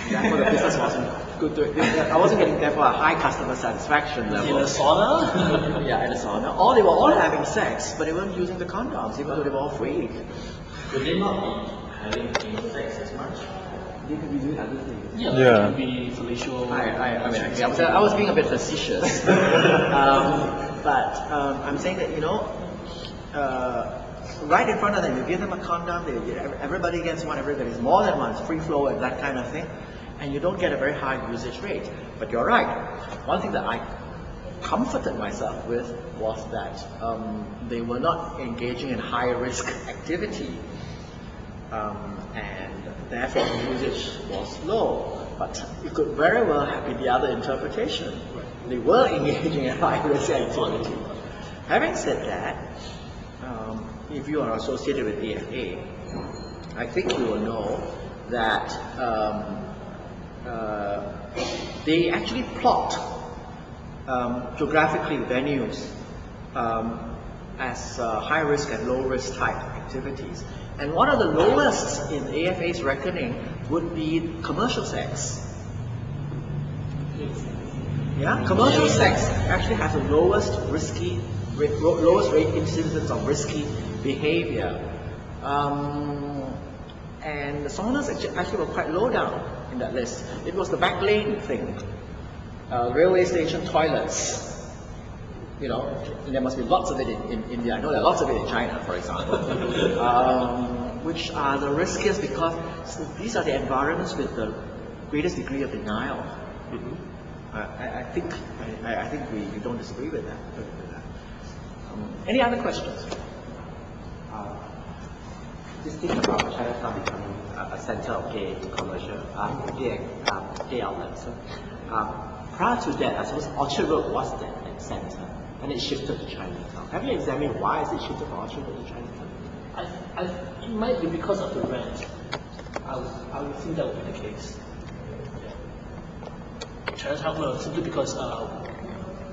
Therefore, the business wasn't good. I wasn't getting therefore a high customer satisfaction level. In a sauna? Yeah, in a sauna. Or they were all having sex, but they weren't using the condoms, even though they were all free. Would they not be having anal sex as much? They could be doing other things. Yeah, Yeah. it can be fellatio. I was being a bit facetious. But I'm saying that, right in front of them, you give them a condom, everybody gets one, everybody's more than one, it's free flow and that kind of thing, and you don't get a very high usage rate. But you're right. One thing that I comforted myself with was that they were not engaging in high risk activity, and therefore the usage was low. But it could very well have been the other interpretation. They were engaging in high risk activity. Having said that, if you are associated with AFA, I think you will know that they actually plot geographically venues as high risk and low risk type activities. And one of the lowest in AFA's reckoning would be commercial sex. Yeah, commercial sex actually has the lowest rate incidence of risky behavior. And the saunas actually were quite low down in that list. It was the back lane thing. Railway station toilets. And there must be lots of it in India. I know there are lots of it in China, for example. Which are the riskiest because these are the environments with the greatest degree of denial. I think we don't disagree with that. Any other questions? Just think about Chinatown becoming a center of gay commercial, gay outlets. So, prior to that, I suppose Orchard Road was that center, and it shifted to Chinatown. Have you examined why is it shifted from Orchard Road to Chinatown? It might be because of the rent. I would think that would be the case. Yeah. Chinatown, simply because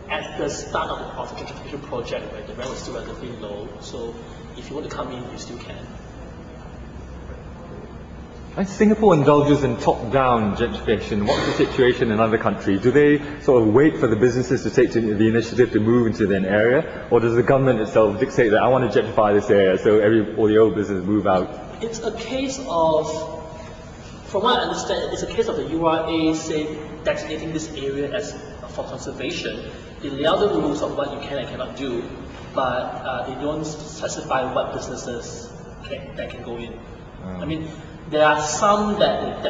at the start of the gentrification project, right, the rent was still relatively low. So if you want to come in, you still can. And Singapore indulges in top-down gentrification. What's the situation in other countries? Do they sort of wait for the businesses to take the initiative to move into an area, or does the government itself dictate that I want to gentrify this area, so all the old businesses move out? It's a case of, from what I understand, it's a case of the URA say designating this area as for conservation. They lay out the rules of what you can and cannot do, but they don't specify what businesses that can go in. I mean, there are some that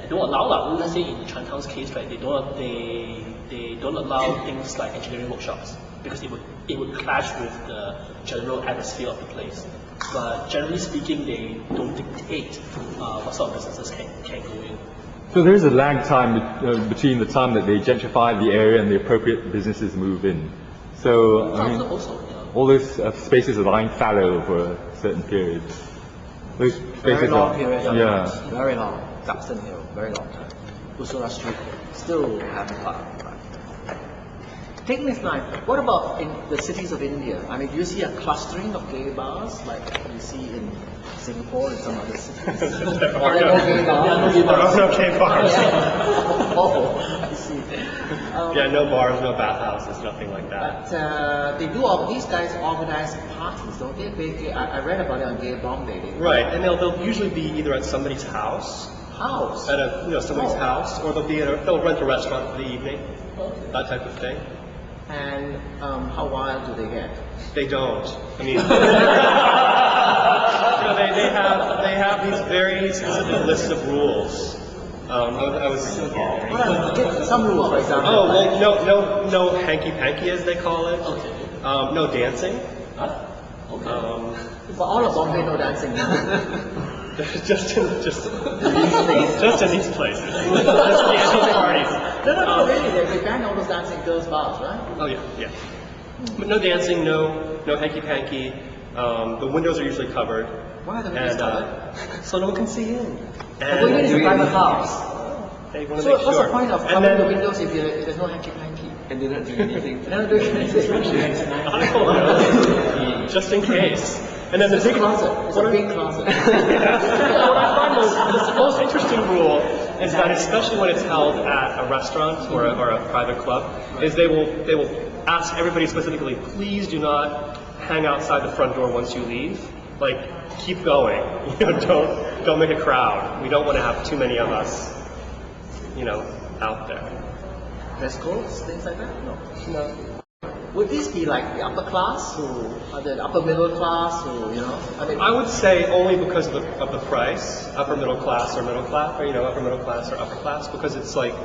don't allow. Let's say in Chinatown's case, right? They don't allow things like engineering workshops because it would clash with the general atmosphere of the place. But generally speaking, they don't dictate what sort of businesses can go in. So there is a lag time between the time that they gentrify the area and the appropriate businesses move in. So I mean, all those spaces are lying fallow for a certain period. Those Very long period. Yeah. Very long. Duxton Hill, very long time. Busura Street, still haven't found. Taking this line, what about in the cities of India? I mean, do you see a clustering of gay bars like you see in Singapore and some other cities? There are no gay bars. Oh, I see. Yeah, no bars, no bathhouses, nothing like that. But they do all these guys organize parties, don't they? I read about it on Gay Bombay. Right, and they'll usually be either at somebody's house, at somebody's house, or they'll rent a restaurant for the evening, that type of thing. And how wild do they get? They don't. I mean, they have these very specific lists of rules. Some rules, for example. Oh, well, no hanky-panky as they call it. Okay. No dancing. Okay. For all of Bombay, no dancing. just in these places. Just the anti parties. No, really. They ban all those dancing girls' bars, right? Oh yeah. But no dancing, no hanky-panky. The windows are usually covered. Why are the windows covered? So no one can see in. But when it's a private house. They want to So make sure. what's the point of covering the windows if there's no hanky-panky? And they're not doing anything. They're not doing anything. I don't know. Just in case. And then It's a closet. It's a big closet. What I find the most interesting rule is that especially when it's held at a restaurant or a private club, is they will ask everybody specifically, please do not hang outside the front door once you leave. Like, keep going. Don't make a crowd. We don't want to have too many of us, out there. Dress codes, things like that? No. No. Would this be like the upper class or the upper middle class or, I mean, I would say only because of the price, upper middle class or middle class, or upper middle class or upper class, because it's like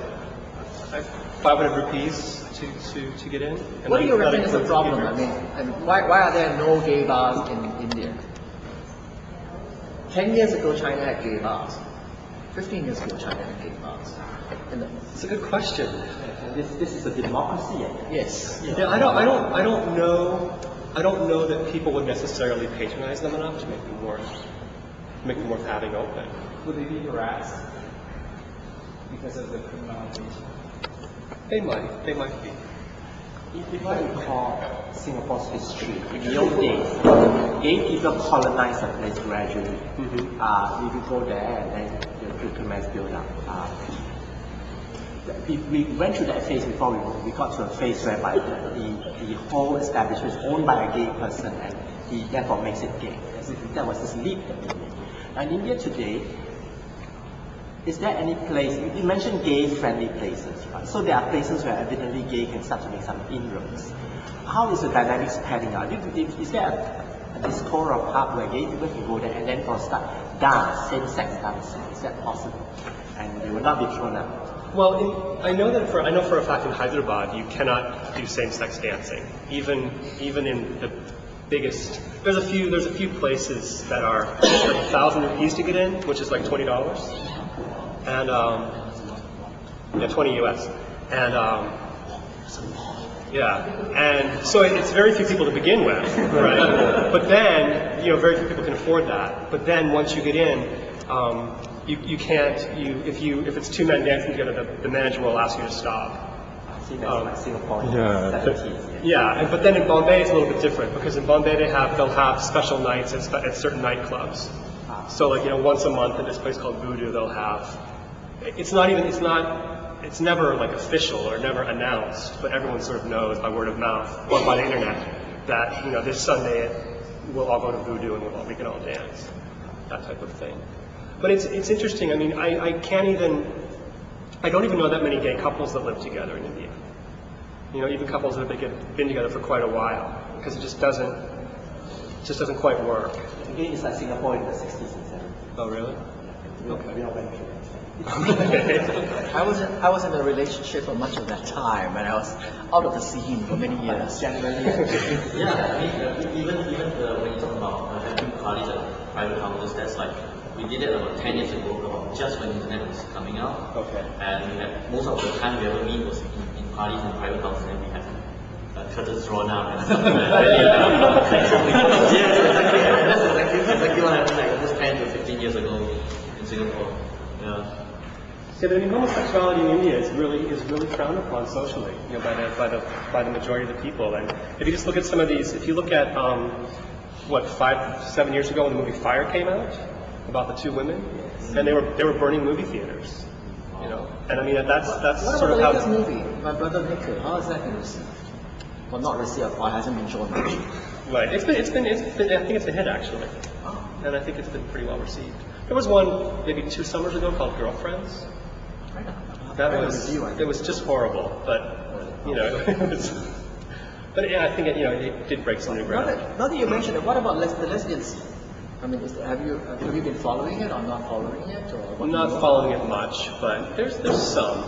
500 rupees to get in. And what do you that reckon is the includes problem? beer. I mean, and why are there no gay bars in India? 10 years ago, China had gay bars. 15 years ago, China had gay bars. It's a good question. This is a democracy. Yes. Yeah, I don't know that people would necessarily patronize them enough to make them worth having open. Would they be harassed because of the criminalization? They might be. If I recall Singapore's history, in the old days, gay people colonized the place gradually. If you go there and then the commerce build up. We went through that phase before we got to a phase whereby the whole establishment is owned by a gay person and he therefore makes it gay. That was this leap that we made. And in India today, is there any place, you mentioned gay-friendly places, right? So there are places where evidently gay can start to make some inroads. How is the dynamics panning out? Is there a disco or a pub where gay people can go there and then for start dance, same-sex dancing? Is that possible? And they will not be thrown out. Well, I know for a fact in Hyderabad you cannot do same-sex dancing, even in the biggest. There's a few places that are like 1,000 rupees to get in, which is like $20, and 20 US, and and so it's very few people to begin with, right? But then very few people can afford that. But then once you get in. You can't. If it's two men dancing together, the manager will ask you to stop. I see that's like Singapore in the Yeah. 70s. Yeah, but then in Bombay it's a little bit different because in Bombay they'll have special nights at certain nightclubs. So like once a month at this place called Voodoo they'll have. It's never like official or never announced, but everyone sort of knows by word of mouth or by the internet that this Sunday we'll all go to Voodoo and we can all dance, that type of thing. But it's interesting. I mean, I don't even know that many gay couples that live together in India. Even couples that have been together for quite a while, because it just doesn't quite work. Again, it's like Singapore in the 60s and 70s. Oh, really? Okay. We all went through that. I was in a relationship for much of that time, and I was out of the scene for many years. Generally, Yeah, I mean, even when you talk about having parties at private houses, that's like, we did it about 10 years ago, just when the internet was coming out. Okay. And we had, most of the time we ever meet was in parties in private houses, and we had curtains drawn up and stuff like that. That's exactly what happened like almost 10 to 15 years ago in Singapore. Yeah. Yeah, but I mean, homosexuality in India is really frowned upon socially, by the majority of the people. And if you just look at some of these, if you look at 5-7 years ago when the movie Fire came out, about the two women, and they were burning movie theaters, and I mean that's What sort about of the how. latest movie, My Brother Nikhil? How has that been received? Well, not received, or hasn't been shown much. Right, it's been. I think it's a hit actually, and I think it's been pretty well received. There was one maybe 2 summers ago called Girlfriends. It was just horrible, but it was. But yeah, I think it did break some new ground. Now that you mentioned it, what about the lesbian scene? I mean, have you been following it or not following it? Or what I'm not following it much, but there's some.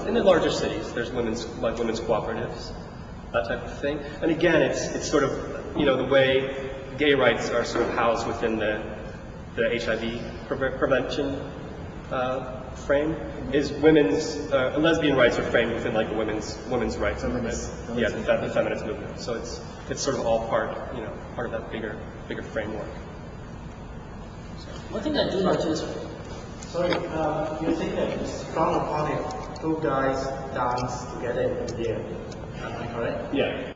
In the larger cities, there's women's cooperatives, that type of thing. And again, it's sort of the way gay rights are sort of housed within the HIV prevention frame is lesbian rights are framed within like the women's rights movement. Yeah, the feminist movement. So it's sort of all part of that bigger framework. One thing I do notice, Sorry, you're saying that it's frowned upon if two guys dance together in India. Am I correct? Yeah.